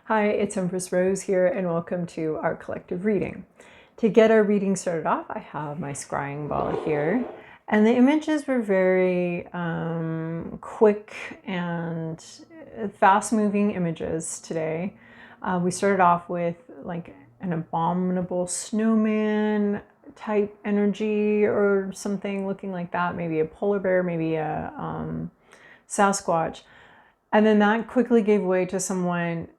Hi, it's Empress Rose here, and welcome to our collective reading. To get our reading started off, I have my scrying ball here, and the images were very quick and fast-moving images today. We started off with like an abominable snowman type energy or something looking like that, maybe a polar bear, maybe a Sasquatch, and then that quickly gave way to someone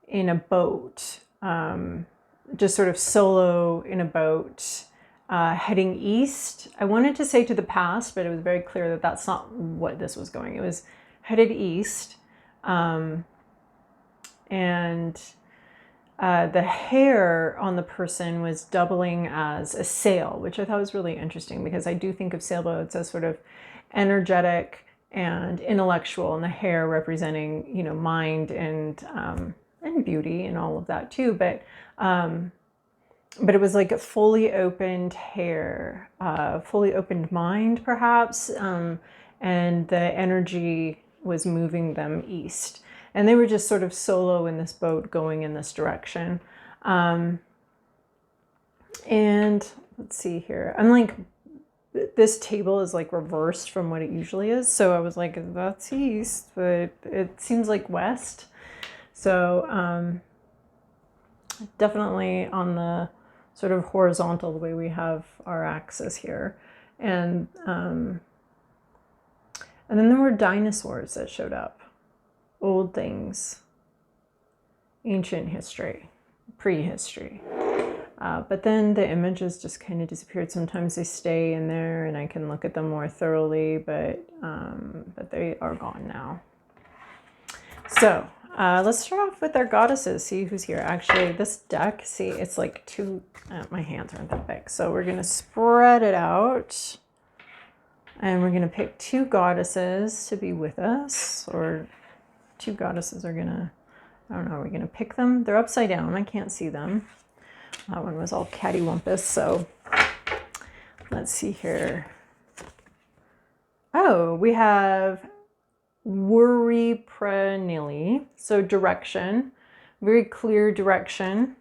in a boat, just sort of solo in a boat, heading east. I wanted to say to the past, but it was very clear that that's not what this was going. It was headed east, and the hair on the person was doubling as a sail, which I thought was really interesting because I do think of sailboats as sort of energetic and intellectual, and the hair representing, you know, mind and beauty and all of that too. But it was like a fully opened hair, fully opened mind, perhaps, and the energy was moving them east. And they were just sort of solo in this boat going in this direction. And let's see here. I'm like, this table is like reversed from what it usually is. So I was like, that's east, but it seems like west. So definitely on the sort of horizontal, the way we have our axis here. And then there were dinosaurs that showed up. Old things, ancient history, prehistory. But then the images just kind of disappeared. Sometimes they stay in there and I can look at them more thoroughly, but they are gone now. So let's start off with our goddesses, see who's here. Actually, this deck, see, it's like two, my hands aren't that big. So we're going to spread it out and we're going to pick two goddesses to be with us, or two goddesses are going to, I don't know, are we going to pick them? They're upside down. I can't see them. That one was all cattywampus. So let's see here. Oh, we have worry pranili. So direction, very clear direction.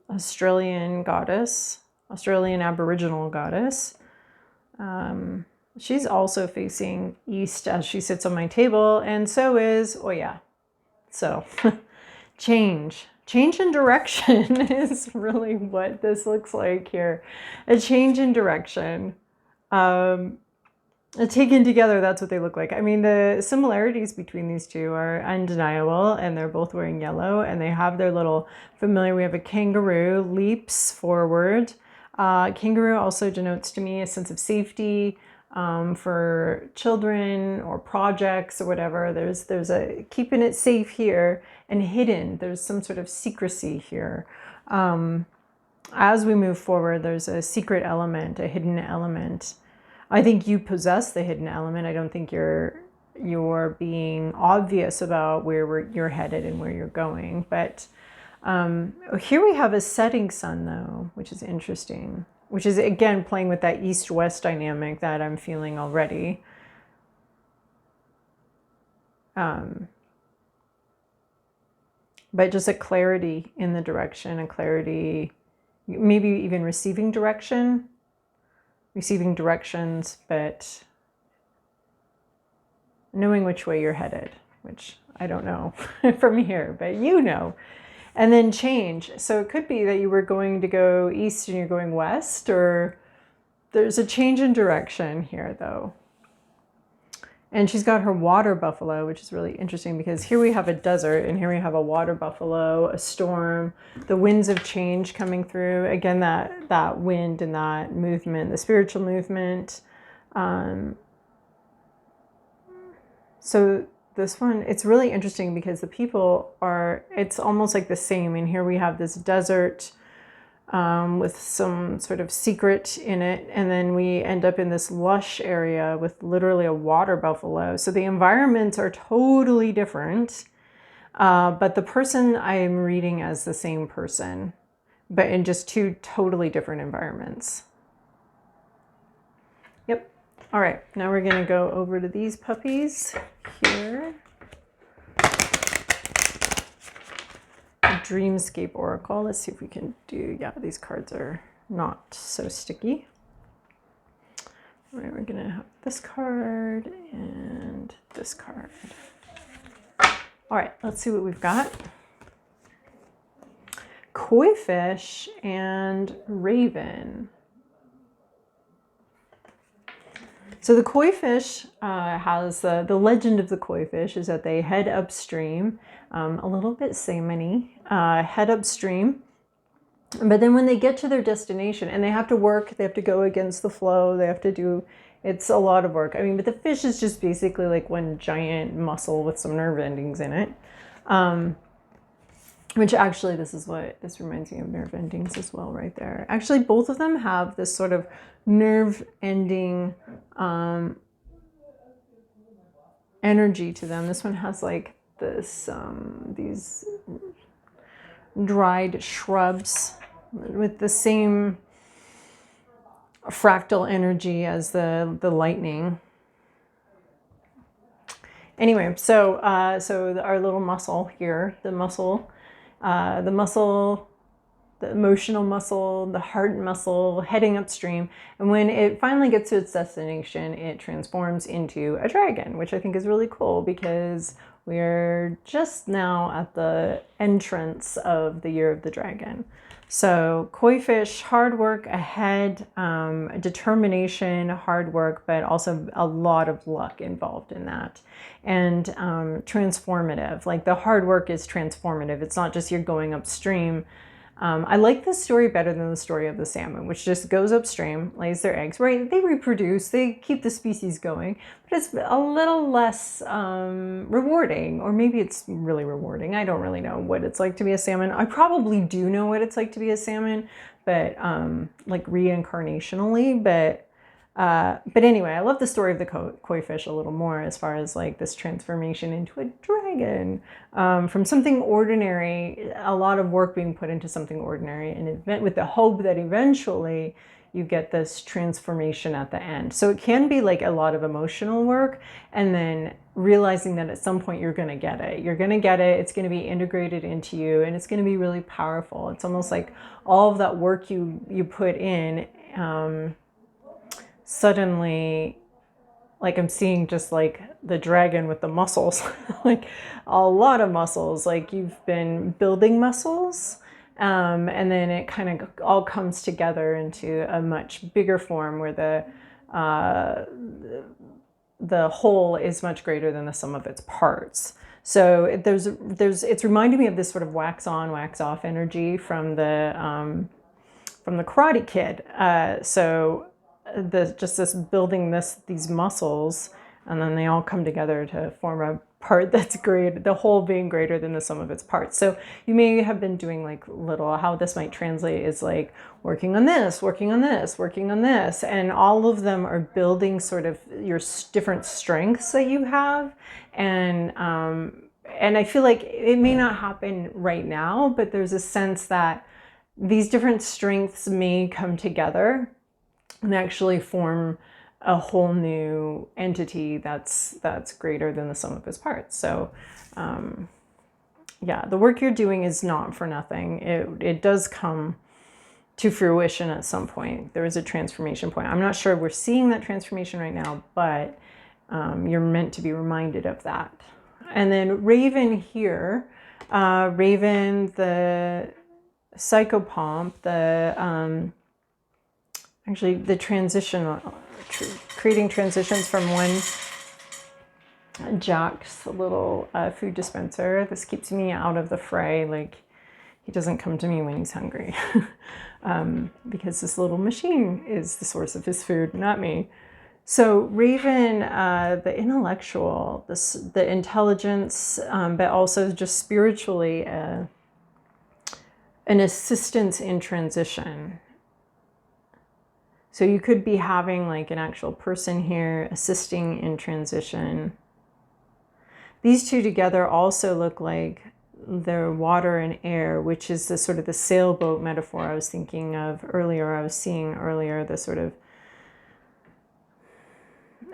Australian goddess, Australian Aboriginal goddess. She's also facing east as she sits on my table, and so is Oya. So change in direction is really what this looks like here. A change in direction. Taken together, that's what they look like. I mean, the similarities between these two are undeniable, and they're both wearing yellow, and they have their little familiar. We have a kangaroo leaps forward. Kangaroo also denotes to me a sense of safety for children or projects or whatever. There's a keeping it safe here and hidden. There's some sort of secrecy here. As we move forward, there's a secret element, a hidden element. I think you possess the hidden element. I don't think you're being obvious about where you're headed and where you're going. But here we have a setting sun, though, which is interesting, which is, again, playing with that east-west dynamic that I'm feeling already. But just a clarity in the direction, a clarity, maybe even receiving directions, but knowing which way you're headed, which I don't know from here, but you know. And then change. So it could be that you were going to go east and you're going west, or there's a change in direction here, though. And she's got her water buffalo, which is really interesting because here we have a desert and here we have a water buffalo, a storm, the winds of change coming through. Again, that wind and that movement, the spiritual movement. So this one, it's really interesting because the people are, it's almost like the same. And here we have this desert with some sort of secret in it. And then we end up in this lush area with literally a water buffalo. So the environments are totally different. But the person I am reading as the same person, but in just two totally different environments. Yep. All right, now we're gonna go over to these puppies here. Dreamscape Oracle. Let's see if we can do, yeah, these cards are not so sticky. All right, we're gonna have this card and this card. All right, let's see what we've got. Koifish and Raven. So the Koifish has the legend of the Koifish is that they head upstream, a little bit salmon-y, head upstream. But then when they get to their destination and they have to work, they have to go against the flow, they have to do, it's a lot of work. I mean, but the fish is just basically like one giant muscle with some nerve endings in it. Which actually, this reminds me of nerve endings as well right there. Actually, both of them have this sort of nerve ending energy to them. This one has like this, these dried shrubs with the same fractal energy as the lightning. Anyway, so our little muscle here, the emotional muscle, the heart muscle, heading upstream. And when it finally gets to its destination, it transforms into a dragon, which I think is really cool because we're just now at the entrance of the year of the dragon. So Koifish, hard work ahead, determination, hard work, but also a lot of luck involved in that. And transformative, like the hard work is transformative. It's not just you're going upstream. I like this story better than the story of the salmon, which just goes upstream, lays their eggs, right? They reproduce, they keep the species going, but it's a little less rewarding, or maybe it's really rewarding. I don't really know what it's like to be a salmon. I probably do know what it's like to be a salmon, but like reincarnationally, but anyway, I love the story of the Koifish a little more as far as like this transformation into a dragon, from something ordinary, a lot of work being put into something ordinary, and with the hope that eventually you get this transformation at the end. So it can be like a lot of emotional work, and then realizing that at some point you're going to get it. You're going to get it. It's going to be integrated into you, and it's going to be really powerful. It's almost like all of that work you put in, suddenly, like I'm seeing just like the dragon with the muscles, like a lot of muscles, like you've been building muscles, and then it kind of all comes together into a much bigger form where the whole is much greater than the sum of its parts. So it's reminding me of this sort of wax on, wax off energy from the Karate Kid. Just this building these muscles, and then they all come together to form a part that's great, the whole being greater than the sum of its parts. So you may have been doing like how this might translate is like working on this, working on this, working on this, and all of them are building sort of your different strengths that you have. And I feel like it may not happen right now, but there's a sense that these different strengths may come together and actually form a whole new entity that's greater than the sum of its parts. So yeah, the work you're doing is not for nothing. It does come to fruition at some point. There is a transformation point. I'm not sure we're seeing that transformation right now, but you're meant to be reminded of that. And then Raven here, Raven, the psychopomp, actually the transition, creating transitions from one. Jack's little food dispenser. This keeps me out of the fray. Like, he doesn't come to me when he's hungry. Because this little machine is the source of his food, not me. So Raven, the intellectual, the intelligence, but also just spiritually an assistance in transition. So you could be having like an actual person here assisting in transition. These two together also look like they're water and air, which is the sort of the sailboat metaphor I was thinking of earlier. I was seeing earlier the sort of,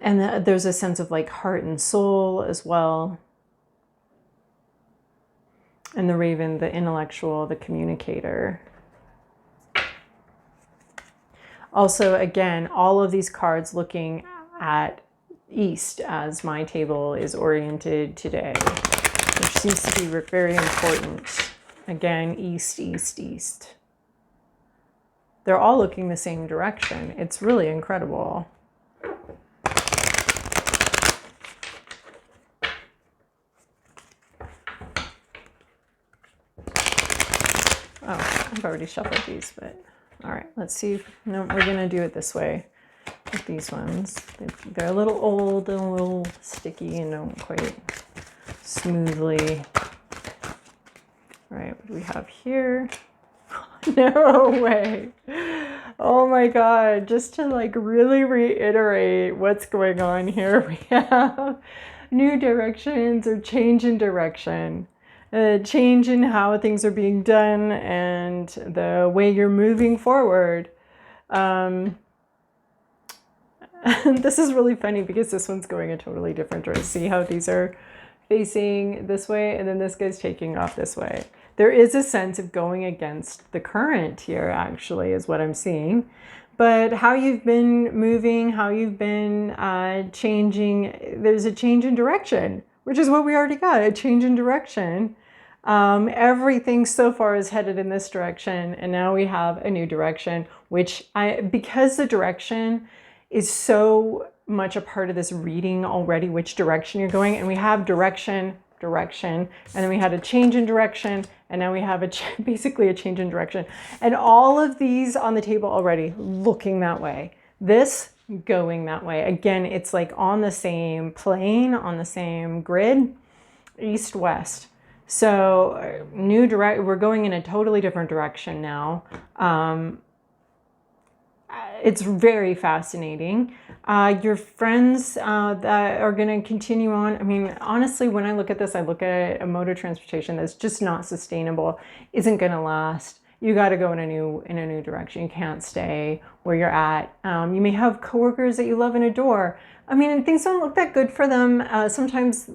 and there's a sense of like heart and soul as well. And the raven, the intellectual, the communicator. Also, again, all of these cards looking at east as my table is oriented today, which seems to be very important. Again, east, east, east. They're all looking the same direction. It's really incredible. Oh, I've already shuffled these, but all right, let's see. No, we're gonna do it this way with these ones. They're a little old and a little sticky and don't quite smoothly. All right, what do we have here? No way. Oh my God, just to like really reiterate what's going on here, we have new directions or change in direction. Change in how things are being done and the way you're moving forward. This is really funny because this one's going a totally different direction. See how these are facing this way and then this guy's taking off this way. There is a sense of going against the current here, actually, is what I'm seeing. But how you've been moving, how you've been changing, there's a change in direction, which is what we already got, a change in direction. Everything so far is headed in this direction, and now we have a new direction, which because the direction is so much a part of this reading already, which direction you're going, and we have direction, and then we had a change in direction, and now we have basically a change in direction. And all of these on the table already looking that way. This going that way. Again, it's like on the same plane, on the same grid, east, west. So we're going in a totally different direction now. It's very fascinating. Your friends that are going to continue on. I mean, honestly, when I look at this, I look at a mode of transportation that's just not sustainable, isn't going to last. You got to go in a new direction. You can't stay where you're at. You may have coworkers that you love and adore. I mean, things don't look that good for them. Sometimes,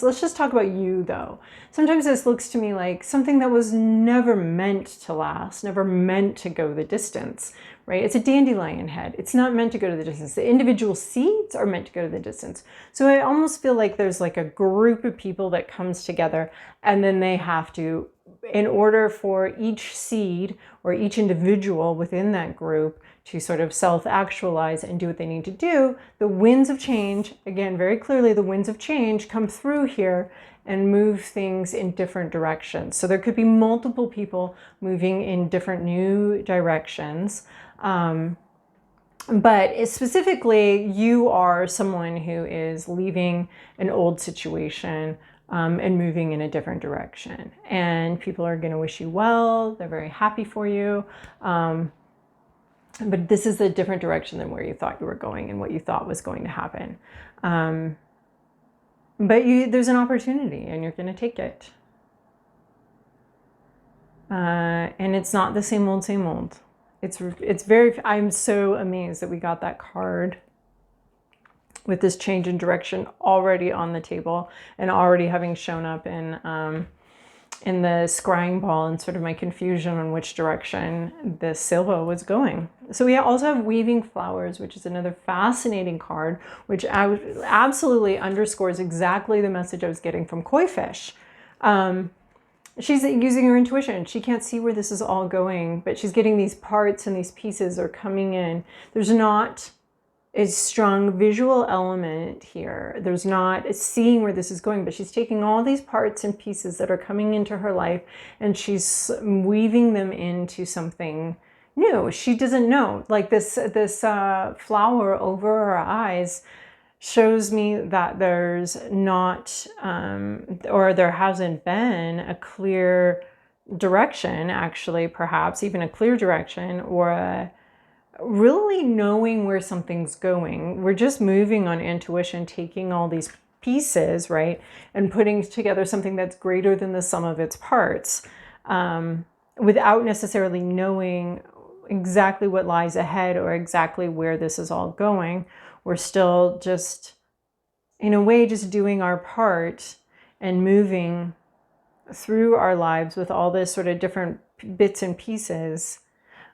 let's just talk about you though. Sometimes this looks to me like something that was never meant to last, never meant to go the distance, right? It's a dandelion head. It's not meant to go to the distance. The individual seeds are meant to go to the distance. So I almost feel like there's like a group of people that comes together and then they have to, in order for each seed or each individual within that group to sort of self-actualize and do what they need to do, the winds of change, again, very clearly the winds of change come through here and move things in different directions. So there could be multiple people moving in different new directions. But specifically, you are someone who is leaving an old situation and moving in a different direction. And people are going to wish you well. They're very happy for you. But this is a different direction than where you thought you were going and what you thought was going to happen. But there's an opportunity and you're going to take it. And it's not the same old, same old. I'm so amazed that we got that card with this change in direction already on the table and already having shown up in the scrying ball and sort of my confusion on which direction the Silva was going. So we also have weaving flowers, which is another fascinating card, which absolutely underscores exactly the message I was getting from Koifish. She's using her intuition. She can't see where this is all going, but she's getting these parts and these pieces are coming in. There's not a strong visual element here. There's not a seeing where this is going, but she's taking all these parts and pieces that are coming into her life and she's weaving them into something new. She doesn't know. Like this flower over her eyes shows me that there's not, or there hasn't been a clear direction, actually, perhaps even a clear direction or really knowing where something's going. We're just moving on intuition, taking all these pieces, right, and putting together something that's greater than the sum of its parts, without necessarily knowing exactly what lies ahead or exactly where this is all going. We're still just, in a way, just doing our part and moving through our lives with all this sort of different bits and pieces.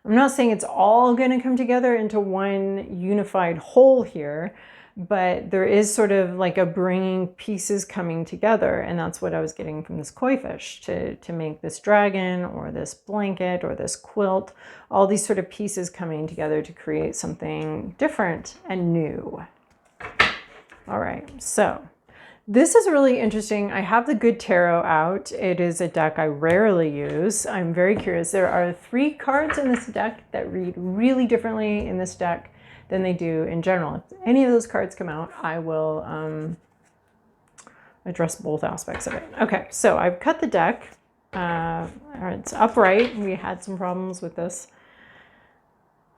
I'm not saying it's all going to come together into one unified whole here, but there is sort of like a bringing pieces coming together. And that's what I was getting from this Koifish to make this dragon or this blanket or this quilt, all these sort of pieces coming together to create something different and new. All right, so this is really interesting. I have the Good Tarot out. It is a deck I rarely use. I'm very curious. There are 3 cards in this deck that read really differently in this deck than they do in general. If any of those cards come out, I will address both aspects of it. Okay, so I've cut the deck. It's upright. We had some problems with this.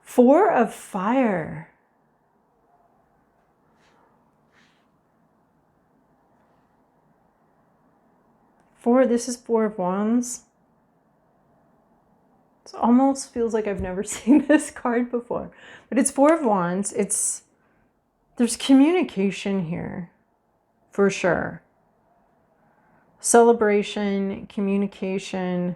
4 of Fire. This is 4 of Wands. It almost feels like I've never seen this card before, but it's 4 of Wands. There's communication here, for sure. Celebration, communication.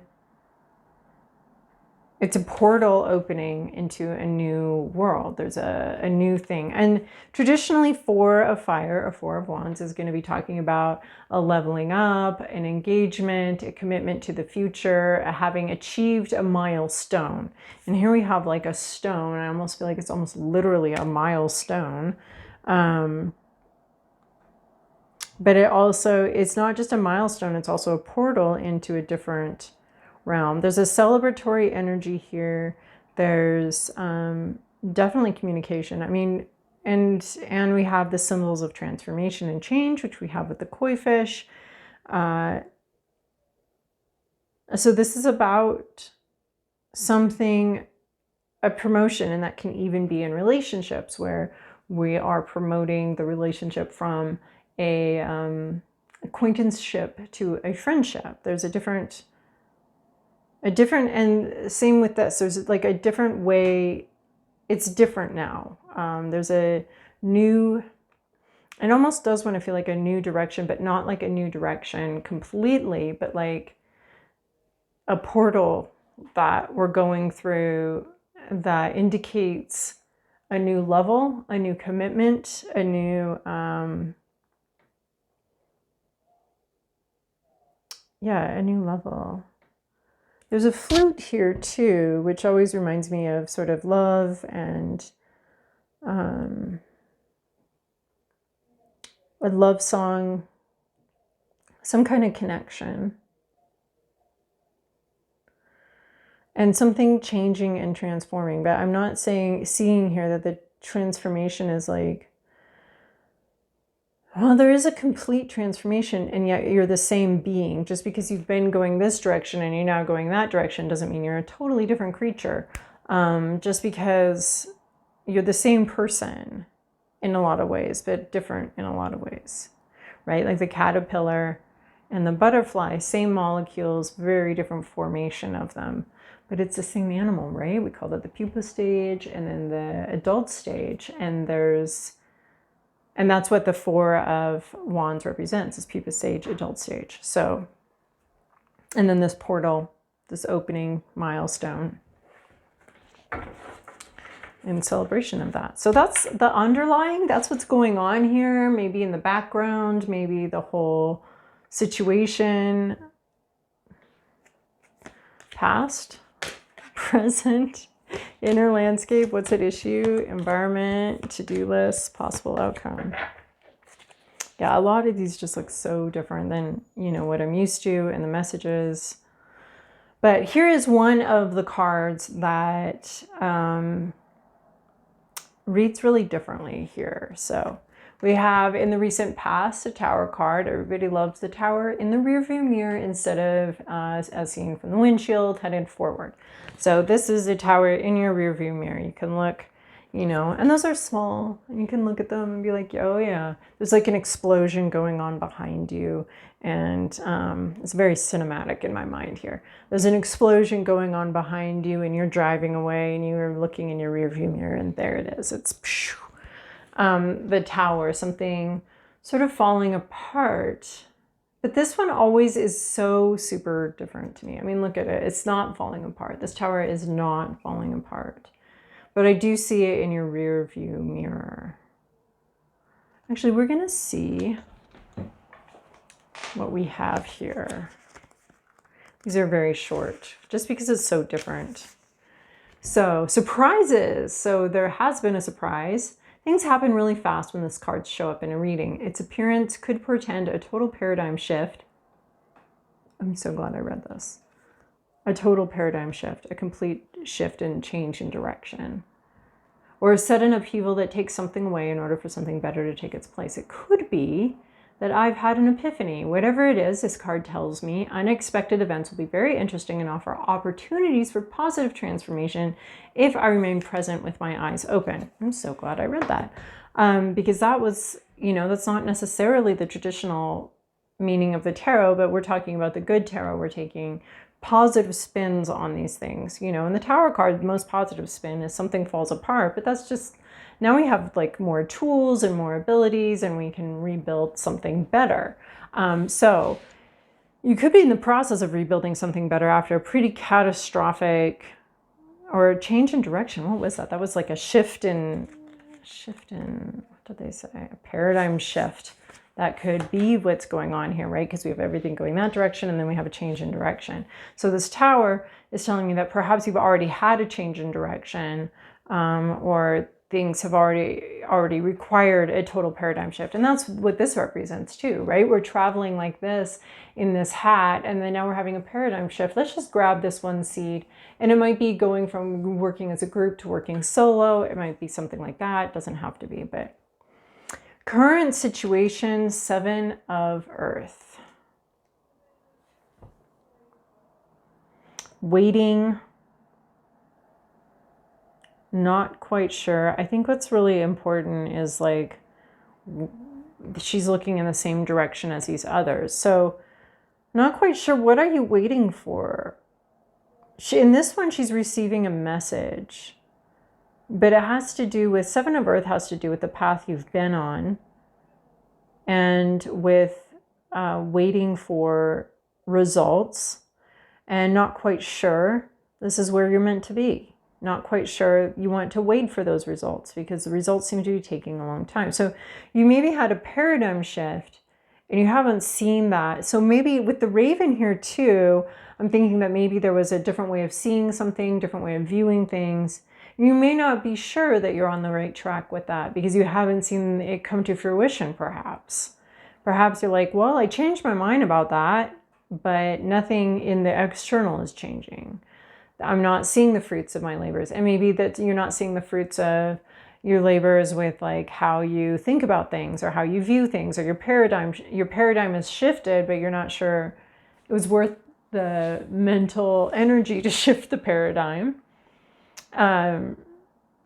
It's a portal opening into a new world. There's a new thing. And traditionally 4 of Fire or 4 of Wands is going to be talking about a leveling up, an engagement, a commitment to the future, having achieved a milestone. And here we have like a stone. I almost feel like it's almost literally a milestone. But it's not just a milestone, it's also a portal into a different realm. There's a celebratory energy here. There's definitely communication. I mean, and we have the symbols of transformation and change, which we have with the Koifish. So this is about something, a promotion, and that can even be in relationships where we are promoting the relationship from a acquaintanceship to a friendship. There's a different, and same with this, there's like a different way, it's different now. There's a new, it almost does want to feel like a new direction, but not like a new direction completely, but like a portal that we're going through that indicates a new level, a new commitment, a new, a new level. There's a flute here too, which always reminds me of sort of love and a love song, some kind of connection. And something changing and transforming. But I'm not seeing here that the transformation is like, well, there is a complete transformation, and yet you're the same being. Just because you've been going this direction and you're now going that direction doesn't mean you're a totally different creature. Just because you're the same person in a lot of ways, but different in a lot of ways, right? Like the caterpillar and the butterfly, same molecules, very different formation of them. But it's the same animal, right? We call that the pupa stage and then the adult stage. And that's what the 4 of Wands represents, is pupa stage, adult stage. So, and then this portal, this opening milestone in celebration of that. So that's the underlying, that's what's going on here. Maybe in the background, maybe the whole situation, past, present, inner landscape, what's at issue, environment, to-do list, possible outcome. Yeah, a lot of these just look so different than, what I'm used to and the messages. But here is one of the cards that reads really differently here. So we have, in the recent past, a Tower card. Everybody loves the Tower in the rearview mirror instead of as seen from the windshield headed forward. So this is a Tower in your rearview mirror. You can look, and those are small, and you can look at them and be like, oh yeah, there's like an explosion going on behind you. And it's very cinematic in my mind here. There's an explosion going on behind you and you're driving away and you're looking in your rearview mirror and there it is. It's the Tower, something sort of falling apart. But this one always is so super different to me. I mean, look at it. It's not falling apart. This tower is not falling apart. But I do see it in your rear view mirror. Actually, we're going to see what we have here. These are very short, just because it's so different. So, surprises. So there has been a surprise. Things happen really fast when this cards show up in a reading. Its appearance could portend a total paradigm shift. I'm so glad I read this. A total paradigm shift, a complete shift and change in direction. Or a sudden upheaval that takes something away in order for something better to take its place. It could be that I've had an epiphany. Whatever it is, this card tells me unexpected events will be very interesting and offer opportunities for positive transformation if I remain present with my eyes open. I'm so glad I read that. Because that was, that's not necessarily the traditional meaning of the tarot, but we're talking about the good tarot. We're taking positive spins on these things. In the Tower card, the most positive spin is something falls apart, but that's just, now we have like more tools and more abilities and we can rebuild something better. So you could be in the process of rebuilding something better after a pretty catastrophic or a change in direction. What was that? That was like a shift in, what did they say? A paradigm shift. That could be what's going on here, right? Because we have everything going that direction and then we have a change in direction. So this tower is telling me that perhaps you've already had a change in direction, or things have already required a total paradigm shift. And that's what this represents too, right? We're traveling like this in this hat, and then now we're having a paradigm shift. Let's just grab this one seed, and it might be going from working as a group to working solo. It might be something like that. It doesn't have to be, but current situation, 7 of Earth. Waiting. Not quite sure. I think what's really important is like she's looking in the same direction as these others. So not quite sure. What are you waiting for? In this one, she's receiving a message. But it has to do with, 7 of Earth has to do with the path you've been on and with waiting for results and not quite sure this is where you're meant to be. Not quite sure you want to wait for those results because the results seem to be taking a long time. So you maybe had a paradigm shift and you haven't seen that. So maybe with the Raven here too, I'm thinking that maybe there was a different way of seeing something, different way of viewing things. You may not be sure that you're on the right track with that because you haven't seen it come to fruition, perhaps. Perhaps you're like, well, I changed my mind about that, but nothing in the external is changing. I'm not seeing the fruits of my labors. And maybe that you're not seeing the fruits of your labors with like how you think about things or how you view things, or your paradigm has shifted, but you're not sure it was worth the mental energy to shift the paradigm.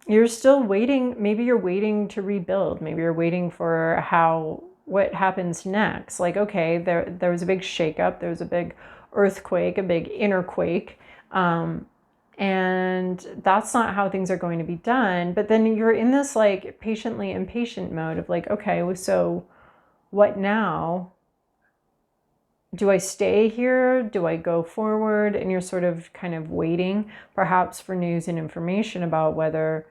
You're still waiting. Maybe you're waiting to rebuild. Maybe you're waiting for what happens next. Like, okay, there was a big shakeup. There was a big earthquake, a big inner quake. And that's not how things are going to be done. But then you're in this like patiently impatient mode of like, okay, so what now? Do I stay here? Do I go forward? And you're sort of kind of waiting perhaps for news and information about whether,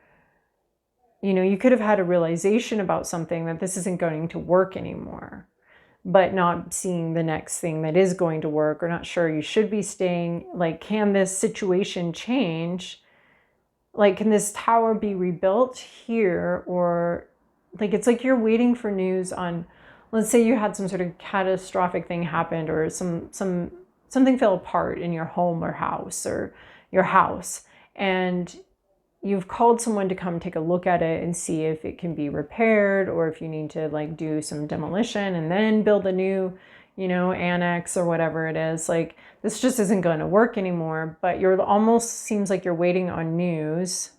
you could have had a realization about something that this isn't going to work anymore, but not seeing the next thing that is going to work, or not sure you should be staying. Like, can this situation change? Like, can this tower be rebuilt here? Or like, it's like you're waiting for news on, let's say you had some sort of catastrophic thing happened, or something fell apart in your home or house, or your house, and you've called someone to come take a look at it and see if it can be repaired, or if you need to like do some demolition and then build a new, annex or whatever it is. Like, this just isn't going to work anymore, but you're almost seems like you're waiting on news.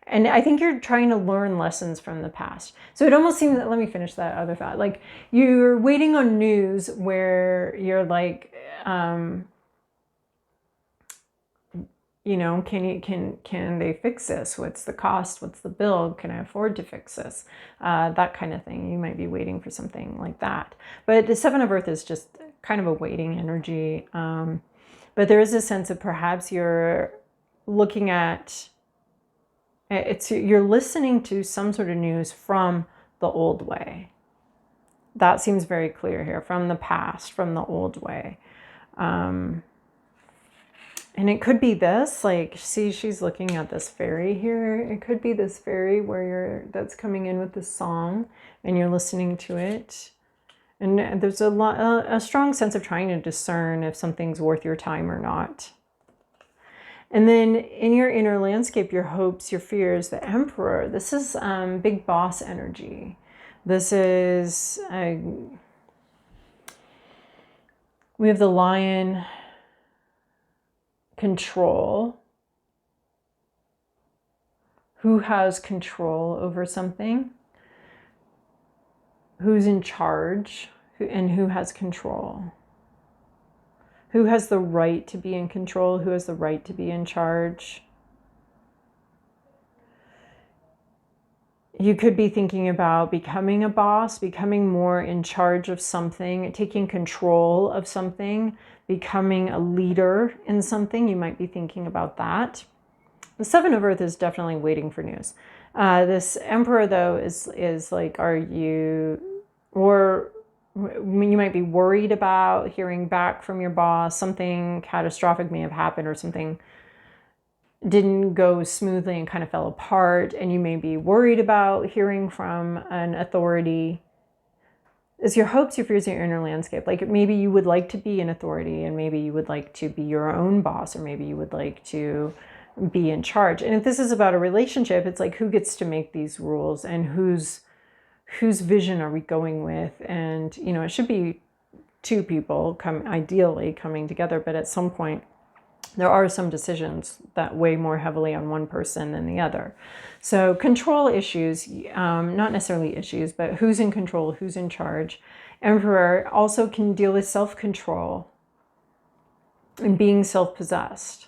And I think you're trying to learn lessons from the past. So it almost seems that, let me finish that other thought. Like, you're waiting on news where you're like, You know, can they fix this? What's the cost? What's the bill? Can I afford to fix this? That kind of thing. You might be waiting for something like that. But the Seven of Earth is just kind of a waiting energy. But there is a sense of perhaps you're looking at you're listening to some sort of news from the old way. That seems very clear here, from the past, from the old way. And it could be this, like, see, she's looking at this fairy here. It could be this fairy where that's coming in with this song and you're listening to it. And there's a strong sense of trying to discern if something's worth your time or not. And then in your inner landscape, your hopes, your fears, the Emperor, this is big boss energy. This is, we have the Lion, control. Who has control over something? Who's in charge? And who has control? Who has the right to be in control? Who has the right to be in charge? You could be thinking about becoming a boss, becoming more in charge of something, taking control of something, becoming a leader in something. You might be thinking about that. The Seven of Earth is definitely waiting for news. This Emperor, though, is like, are you, or you might be worried about hearing back from your boss. Something catastrophic may have happened, or something didn't go smoothly and kind of fell apart, and you may be worried about hearing from an authority. It's your hopes, your fears, your inner landscape. Like, maybe you would like to be an authority, and maybe you would like to be your own boss, or maybe you would like to be in charge. And if this is about a relationship, it's like, who gets to make these rules, and whose vision are we going with? And, you know, it should be two people ideally coming together, but at some point there are some decisions that weigh more heavily on one person than the other. So control issues, not necessarily issues, but who's in control, who's in charge. Emperor also can deal with self-control and being self-possessed.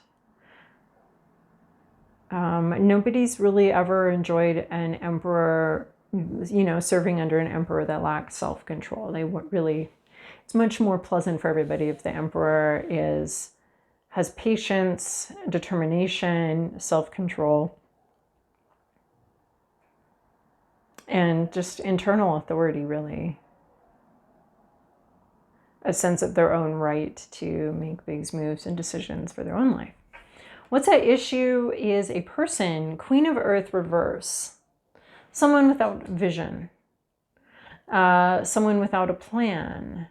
Nobody's really ever enjoyed an emperor, you know, serving under an emperor that lacks self-control. It's much more pleasant for everybody if the emperor has patience, determination, self-control, and just internal authority, really. A sense of their own right to make big moves and decisions for their own life. What's at issue is a person, Queen of Earth reverse. Someone without vision. Someone without a plan.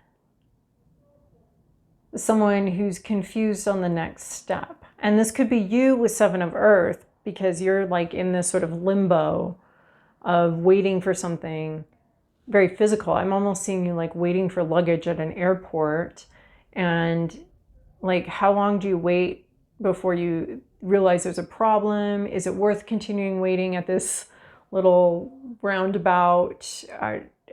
Someone who's confused on the next step. And this could be you with Seven of Earth, because you're like in this sort of limbo of waiting for something very physical. I'm almost seeing you like waiting for luggage at an airport, and like, how long do you wait before you realize there's a problem? Is it worth continuing waiting at this little roundabout?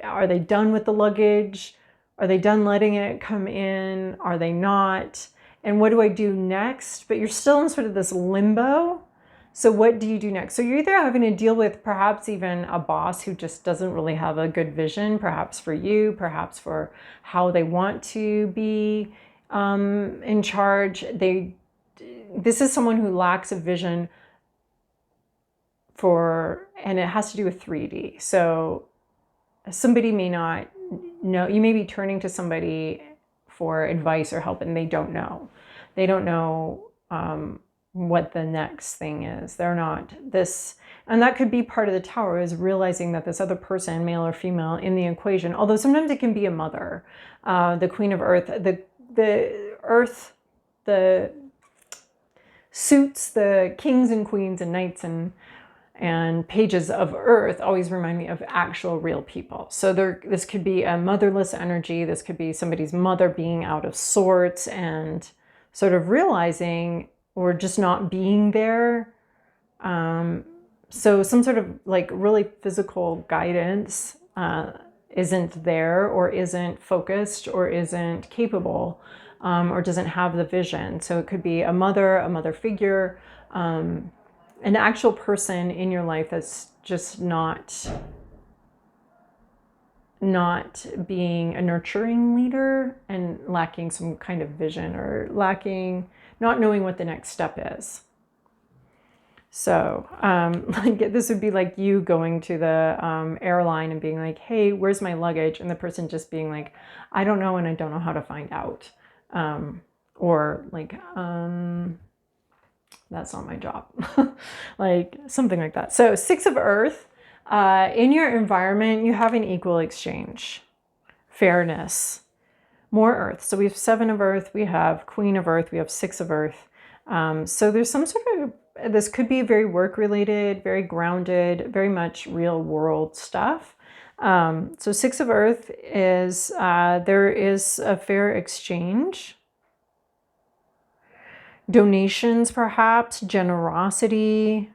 Are they done with the luggage? Are they done letting it come in? Are they not? And what do I do next? But you're still in sort of this limbo. So what do you do next? So you're either having to deal with perhaps even a boss who just doesn't really have a good vision, perhaps for you, perhaps for how they want to be in charge. This is someone who lacks a vision and it has to do with 3D. So somebody may not know, you may be turning to somebody for advice or help, and they don't know. They don't know what the next thing is. They're not this, and that could be part of the Tower, is realizing that this other person, male or female, in the equation, although sometimes it can be a mother, the Queen of Earth, the Earth, the suits, the kings and queens and knights and pages of Earth always remind me of actual real people. So this could be a motherless energy. This could be somebody's mother being out of sorts and sort of realizing, or just not being there. So some sort of like really physical guidance isn't there, or isn't focused, or isn't capable, or doesn't have the vision. So it could be a mother figure, an actual person in your life that's just not being a nurturing leader and lacking some kind of vision, or not knowing what the next step is. So like this would be like you going to the airline and being like, hey, where's my luggage? And the person just being like, I don't know, and I don't know how to find out. Or like, that's not my job. Like something like that. So 6 of Earth, in your environment, you have an equal exchange, fairness, more Earth. So we have 7 of Earth, we have Queen of Earth, we have 6 of Earth. So there's some sort of, this could be very work related, very grounded, very much real world stuff. So 6 of Earth is, there is a fair exchange. Donations, perhaps, generosity,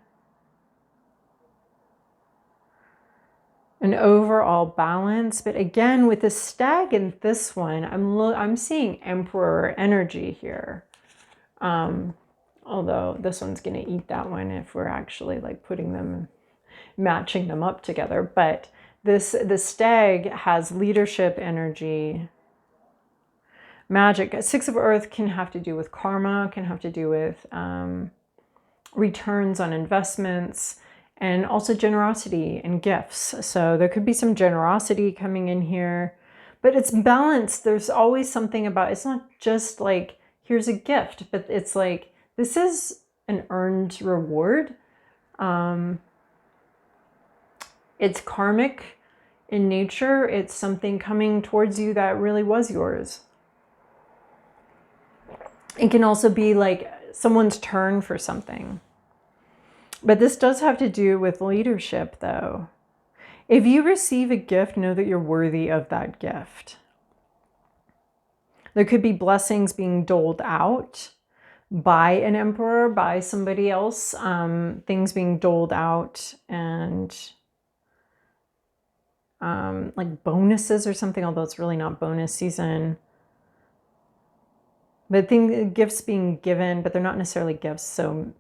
an overall balance. But again, with the stag in this one, I'm seeing Emperor energy here. Although this one's going to eat that one if we're actually like putting them, matching them up together. But the stag has leadership energy, magic. 6 of Earth can have to do with karma, can have to do with returns on investments, and also generosity and gifts. So there could be some generosity coming in here, but it's balanced. There's always something about, it's not just like, here's a gift, but it's like, this is an earned reward. It's karmic in nature. It's something coming towards you that really was yours. It can also be like someone's turn for something. But this does have to do with leadership, though. If you receive a gift, know that you're worthy of that gift. There could be blessings being doled out by an emperor, by somebody else, things being doled out, and like bonuses or something, although it's really not bonus season. But gifts being given, but they're not necessarily gifts. So,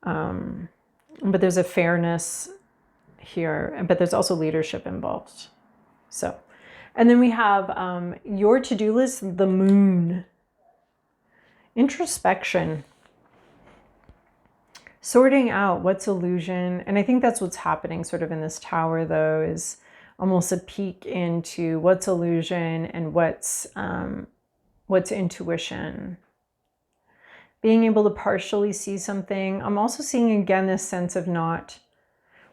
but there's a fairness here, but there's also leadership involved. So, and then we have your to-do list, the moon. Introspection. Sorting out what's illusion. And I think that's what's happening sort of in this tower, though, is almost a peek into what's illusion and what's intuition. Being able to partially see something. I'm also seeing again this sense of not,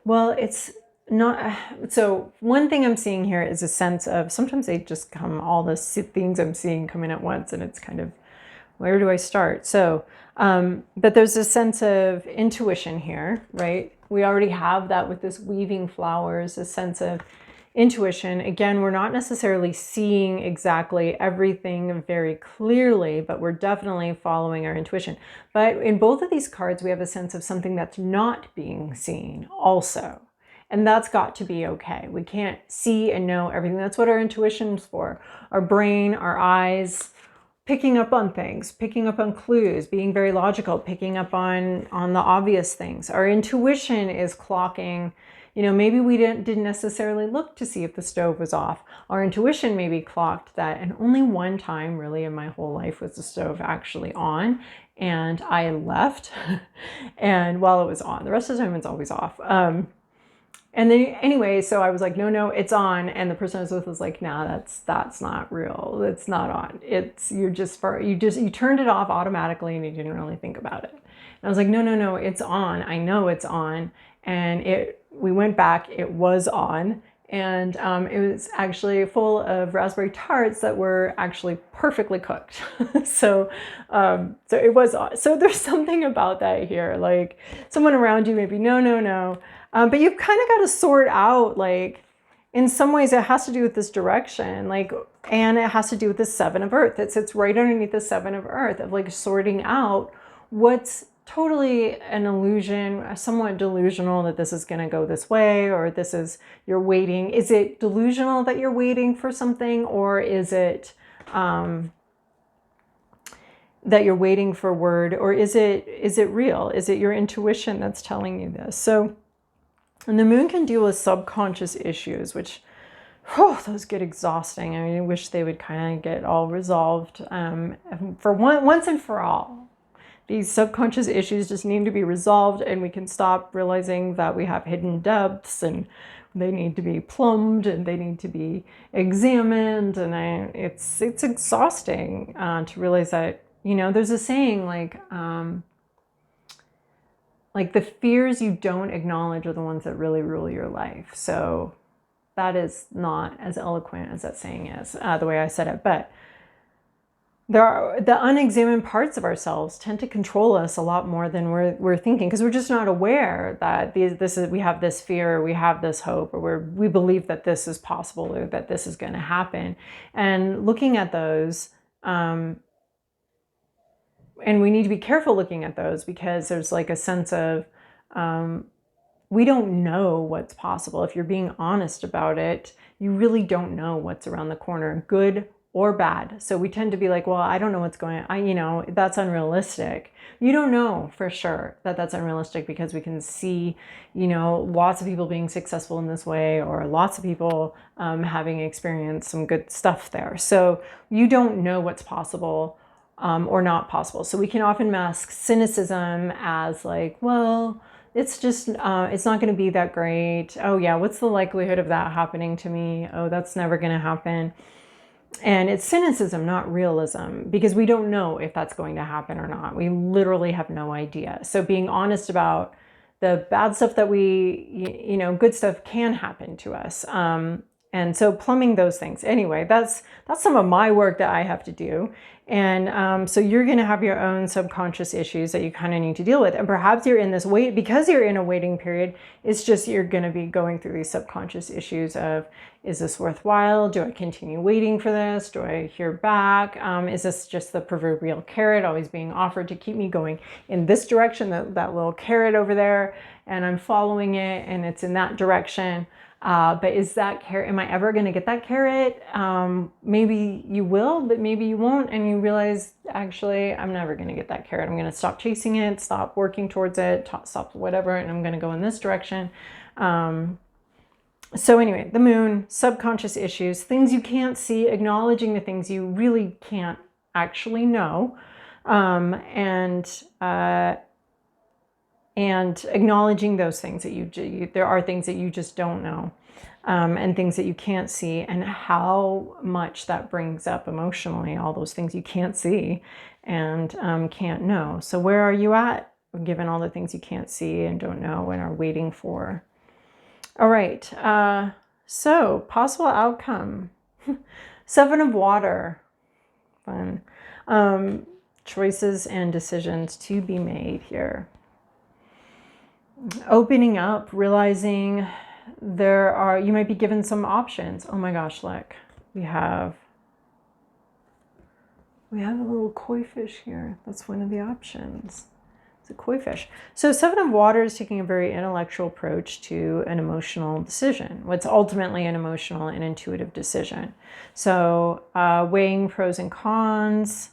well, it's not, so one thing I'm seeing here is a sense of, sometimes they just come, all the things I'm seeing come in at once, and it's kind of, where do I start? So, but there's a sense of intuition here, right? We already have that with this weaving flowers, a sense of intuition. Again, we're not necessarily seeing exactly everything very clearly, but we're definitely following our intuition. But in both of these cards, we have a sense of something that's not being seen also. And that's got to be okay. We can't see and know everything. That's what our intuition's for. Our brain, our eyes, picking up on things, picking up on clues, being very logical, picking up on the obvious things. Our intuition is clocking, you know, maybe we didn't necessarily look to see if the stove was off. Our intuition maybe clocked that, and only one time really in my whole life was the stove actually on, and I left and while it was on. The rest of the time it's always off. And then anyway, so I was like, no, it's on. And the person I was with was like, nah, that's not real. It's not on. It's, you turned it off automatically and you didn't really think about it. And I was like, no, it's on. I know it's on. And we went back, it was on. And it was actually full of raspberry tarts that were actually perfectly cooked. So it was on. So there's something about that here. Like someone around you maybe, no. But you've kind of got to sort out, like, in some ways it has to do with this direction, like, and it has to do with the 7 of Earth. It sits right underneath the 7 of Earth, of like sorting out what's totally an illusion, somewhat delusional that this is going to go this way, or this is, you're waiting. Is it delusional that you're waiting for something, or is it that you're waiting for word, or is it real? Is it your intuition that's telling you this? So, and the moon can deal with subconscious issues, which, oh, those get exhausting. I mean, I wish they would kind of get all resolved for once and for all. These subconscious issues just need to be resolved, and we can stop realizing that we have hidden depths, and they need to be plumbed, and they need to be examined. And it's exhausting to realize that, you know, there's a saying like the fears you don't acknowledge are the ones that really rule your life. So that is not as eloquent as that saying is, the way I said it. But there are the unexamined parts of ourselves tend to control us a lot more than we're thinking, because we're just not aware that we have this fear, we have this hope, or we believe that this is possible, or that this is going to happen. And looking at those, and we need to be careful looking at those, because there's like a sense of we don't know what's possible. If you're being honest about it, you really don't know what's around the corner, good or bad. So we tend to be like, well, I don't know what's going on. You know, that's unrealistic. You don't know for sure that that's unrealistic, because we can see, you know, lots of people being successful in this way, or lots of people having experienced some good stuff there. So you don't know what's possible or not possible. So we can often mask cynicism as like, well, it's just, it's not going to be that great. Oh yeah, what's the likelihood of that happening to me? Oh, that's never going to happen. And it's cynicism, not realism, because we don't know if that's going to happen or not. We literally have no idea. So being honest about the bad stuff that you know, good stuff can happen to us. And so plumbing those things. Anyway, that's some of my work that I have to do. And so you're going to have your own subconscious issues that you kind of need to deal with. And perhaps you're in this because you're in a waiting period, it's just you're going to be going through these subconscious issues of, is this worthwhile? Do I continue waiting for this? Do I hear back? Is this just the proverbial carrot always being offered to keep me going in this direction, that little carrot over there, and I'm following it and it's in that direction? But is that carrot, am I ever going to get that carrot? Maybe you will, but maybe you won't. And you realize, actually, I'm never going to get that carrot. I'm going to stop chasing it, stop working towards it, stop whatever, and I'm going to go in this direction. So anyway, the moon, subconscious issues, things you can't see, acknowledging the things you really can't actually know. And acknowledging those things that there are things that you just don't know, and things that you can't see, and how much that brings up emotionally, all those things you can't see and can't know. So where are you at, given all the things you can't see and don't know and are waiting for? All right, so possible outcome. 7 of water, fun. Choices and decisions to be made here. Opening up, realizing you might be given some options. Oh my gosh, look, we have a little Koifish here. That's one of the options. It's a Koifish. So 7 of water is taking a very intellectual approach to an emotional decision. What's ultimately an emotional and intuitive decision. So weighing pros and cons,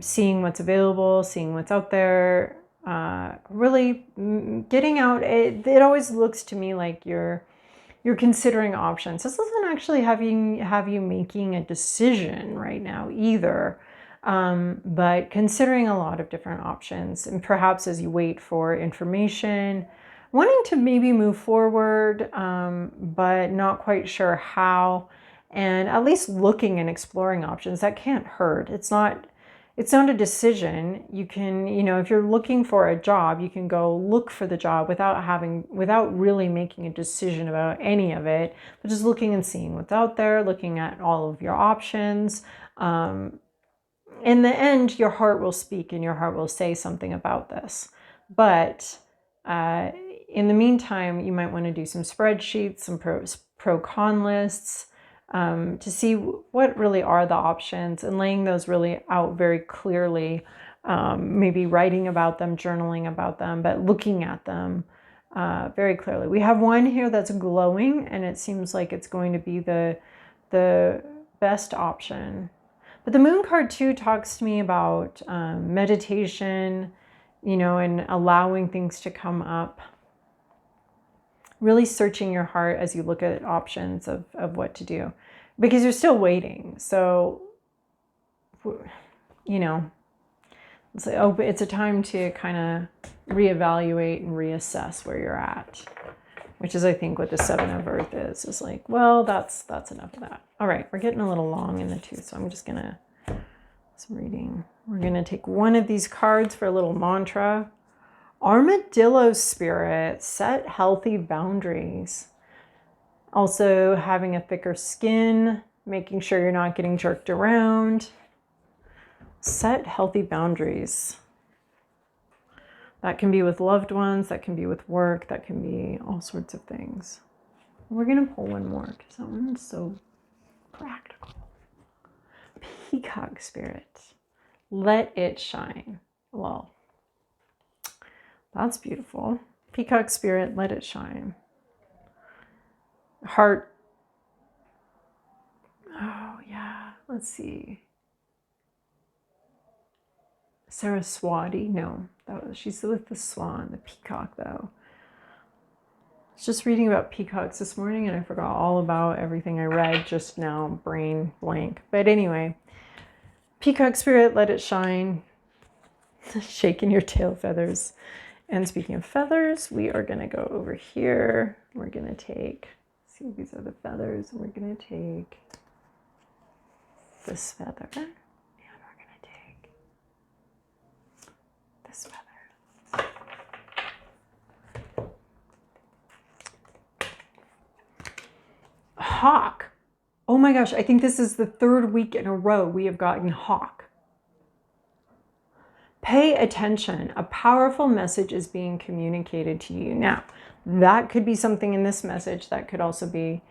seeing what's available, seeing what's out there, really getting out. It always looks to me like you're considering options. This doesn't actually have you making a decision right now either, but considering a lot of different options, and perhaps as you wait for information, wanting to maybe move forward, but not quite sure how, and at least looking and exploring options. That can't hurt. It's not a decision. You can, if you're looking for a job, you can go look for the job without really making a decision about any of it, but just looking and seeing what's out there, looking at all of your options. In the end, your heart will speak and your heart will say something about this. But in the meantime, you might want to do some spreadsheets, some pro-con lists, to see what really are the options, and laying those really out very clearly, maybe writing about them, journaling about them, but looking at them very clearly. We have one here that's glowing, and it seems like it's going to be the best option. But the moon card too talks to me about meditation, you know, and allowing things to come up. Really searching your heart as you look at options of what to do, because you're still waiting. So, you know, it's a time to kind of reevaluate and reassess where you're at, which is, I think, what the Seven of Earth is like, well, that's enough of that. All right, we're getting a little long in the tooth, so I'm just gonna, some reading. We're gonna take one of these cards for a little mantra. Armadillo spirit, set healthy boundaries. Also having a thicker skin, making sure you're not getting jerked around. Set healthy boundaries. That can be with loved ones, that can be with work, that can be all sorts of things. We're going to pull one more because that one's so practical. Peacock spirit. Let it shine. Well, that's beautiful. Peacock spirit, let it shine. Heart. Oh, yeah. Let's see. Saraswati. No, she's with the swan, the peacock, though. I was just reading about peacocks this morning, and I forgot all about everything I read just now. Brain blank. But anyway, peacock spirit, let it shine. Shaking your tail feathers. And speaking of feathers, we are going to go over here. We're going to take, see, these are the feathers, and we're going to take this feather, and we're going to take this feather. Hawk. Oh my gosh, I think this is the third week in a row we have gotten hawk. Pay attention. A powerful message is being communicated to you. Now, that could be something in this message. That could also be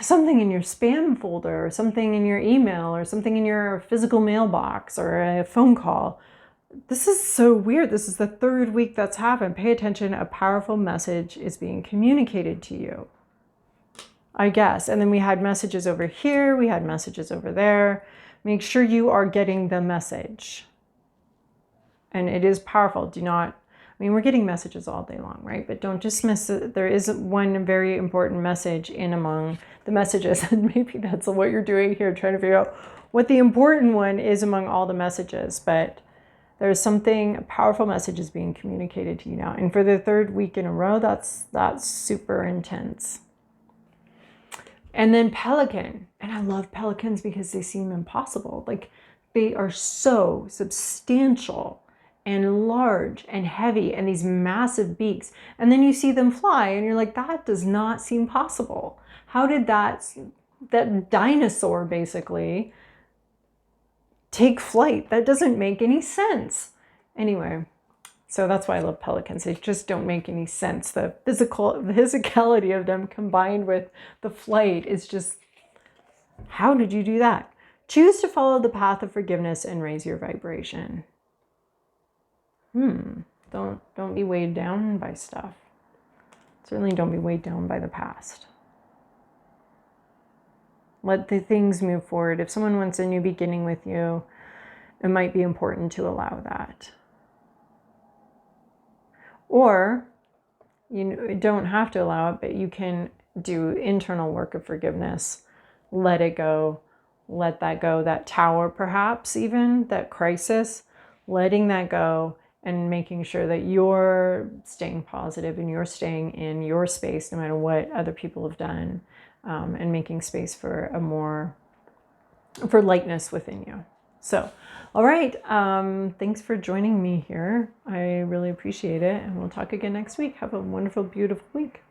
something in your spam folder, or something in your email, or something in your physical mailbox, or a phone call. This is so weird. This is the third week that's happened. Pay attention. A powerful message is being communicated to you, I guess. And then we had messages over here. We had messages over there. Make sure you are getting the message. And it is powerful. Do not, I mean, we're getting messages all day long, right? But don't dismiss it. There is one very important message in among the messages. And maybe that's what you're doing here, trying to figure out what the important one is among all the messages. But there's something, a powerful message is being communicated to you now. And for the third week in a row, that's super intense. And then pelican. And I love pelicans because they seem impossible. Like, they are so substantial and large and heavy, and these massive beaks. And then you see them fly and you're like, that does not seem possible. How did that dinosaur basically take flight? That doesn't make any sense. Anyway, so that's why I love pelicans. They just don't make any sense. The physicality of them combined with the flight is just, how did you do that? Choose to follow the path of forgiveness and raise your vibration. Don't be weighed down by stuff. Certainly don't be weighed down by the past. Let the things move forward. If someone wants a new beginning with you, it might be important to allow that. Or you don't have to allow it, but you can do internal work of forgiveness. Let it go. Let that go. That tower, perhaps even, that crisis, letting that go and making sure that you're staying positive and you're staying in your space no matter what other people have done, and making space for for lightness within you. So, all right. Thanks for joining me here. I really appreciate it. And we'll talk again next week. Have a wonderful, beautiful week.